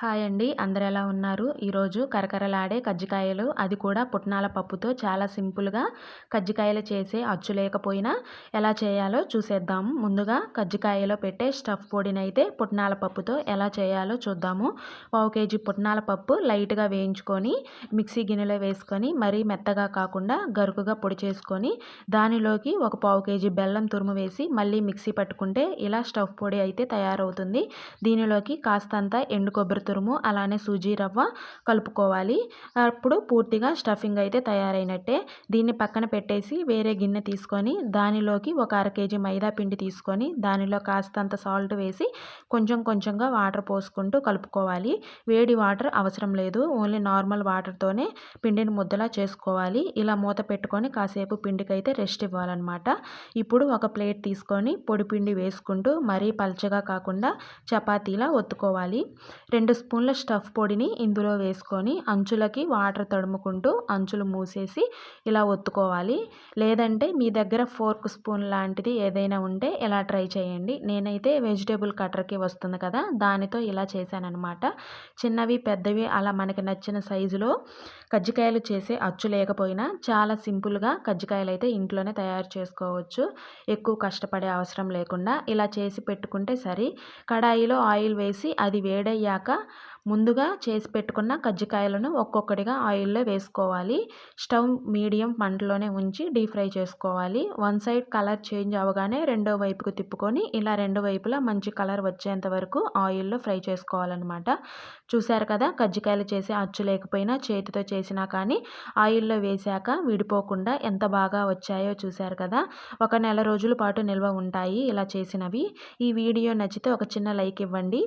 Hi అండి. అందరూ ఎలా ఉన్నారు? ఈరోజు కరకరలాడే కజ్జికాయలు, అది కూడా పుట్నాల పప్పుతో చాలా సింపుల్‌గా కజ్జికాయలు చేసే అచ్చు లేకపోయినా ఎలా చేయాలో చూసేద్దాము. ముందుగా కజ్జికాయలో పెట్టే స్టఫ్ పొడినైతే పుట్నాల పప్పుతో ఎలా చేయాలో చూద్దాము. పావు కేజీ పుట్నాల పప్పు లైట్‌గా వేయించుకొని మిక్సీ గిన్నెలో వేసుకొని మరీ మెత్తగా కాకుండా గరుకుగా పొడి చేసుకొని దానిలోకి ఒక పావు కేజీ బెల్లం తురుము వేసి మళ్ళీ మిక్సీ పట్టుకుంటే ఇలా స్టఫ్ పొడి అయితే తయారవుతుంది. దీనిలోకి కాస్తంత ఎండు కొబ్బరి తురుము అలానే సూజీ రవ్వ కలుపుకోవాలి. అప్పుడు పూర్తిగా స్టఫింగ్ అయితే తయారైనట్టే. దీన్ని పక్కన పెట్టేసి వేరే గిన్నె తీసుకొని దానిలోకి ఒక అర కేజీ మైదా పిండి తీసుకొని దానిలో కాస్తంత సాల్ట్ వేసి కొంచెం కొంచెంగా వాటర్ పోసుకుంటూ కలుపుకోవాలి. వేడి వాటర్ అవసరం లేదు. ఓన్లీ నార్మల్ వాటర్తోనే పిండిని ముద్దలా చేసుకోవాలి. ఇలా మూత పెట్టుకొని కాసేపు పిండికైతే రెస్ట్ ఇవ్వాలన్నమాట. ఇప్పుడు ఒక ప్లేట్ తీసుకొని పొడి పిండి వేసుకుంటూ మరీ పల్చగా కాకుండా చపాతీలా ఒత్తుకోవాలి. 2 స్పూన్ల స్టఫ్ పొడిని ఇందులో వేసుకొని అంచులకి వాటర్ తడుముకుంటూ అంచులు మూసేసి ఇలా ఒత్తుకోవాలి. లేదంటే మీ దగ్గర ఫోర్క్ స్పూన్ లాంటిది ఏదైనా ఉంటే ఇలా ట్రై చేయండి. నేనైతే వెజిటేబుల్ కట్టర్‌కి వస్తుంది కదా! దానితో ఇలా చేశాననమాట. చిన్నవి, పెద్దవి అలా మనకి నచ్చిన సైజులో కజ్జికాయలు చేసే అచ్చు లేకపోయినా చాలా సింపుల్‌గా కజ్జికాయలైతే ఇంట్లోనే తయారు చేసుకోవచ్చు. ఎక్కువ కష్టపడే అవసరం లేకుండా ఇలా చేసి పెట్టుకుంటే సరి. కడాయిలో ఆయిల్ వేసి అది వేడయ్యాక ముందుగా చేసి పెట్టుకున్న కజ్జికాయలను ఒక్కొక్కటిగా ఆయిల్‌లో వేసుకోవాలి. స్టవ్ మీడియం మంటలోనే ఉంచి డీప్ ఫ్రై చేసుకోవాలి. వన్ సైడ్ కలర్ చేంజ్ అవ్వగానే రెండో వైపుకు తిప్పుకొని ఇలా రెండు వైపులా మంచి కలర్ వచ్చేంత వరకు ఆయిల్‌లో ఫ్రై చేసుకోవాలన్నమాట. చూసారు కదా! కజ్జికాయలు చేసే అచ్చు లేకపోయినా చేతితో చేసినా కానీ ఆయిల్‌లో వేశాక విడిపోకుండా ఎంత బాగా వచ్చాయో చూసారు కదా! ఒక నెల రోజుల పాటు నిల్వ ఉంటాయి ఇలా చేసినవి. ఈ వీడియో నచ్చితే ఒక చిన్న లైక్ ఇవ్వండి.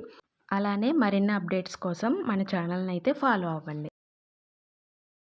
అలానే మరిన్ని అప్డేట్స్ కోసం మన ఛానల్‌ని అయితే ఫాలో అవ్వండి.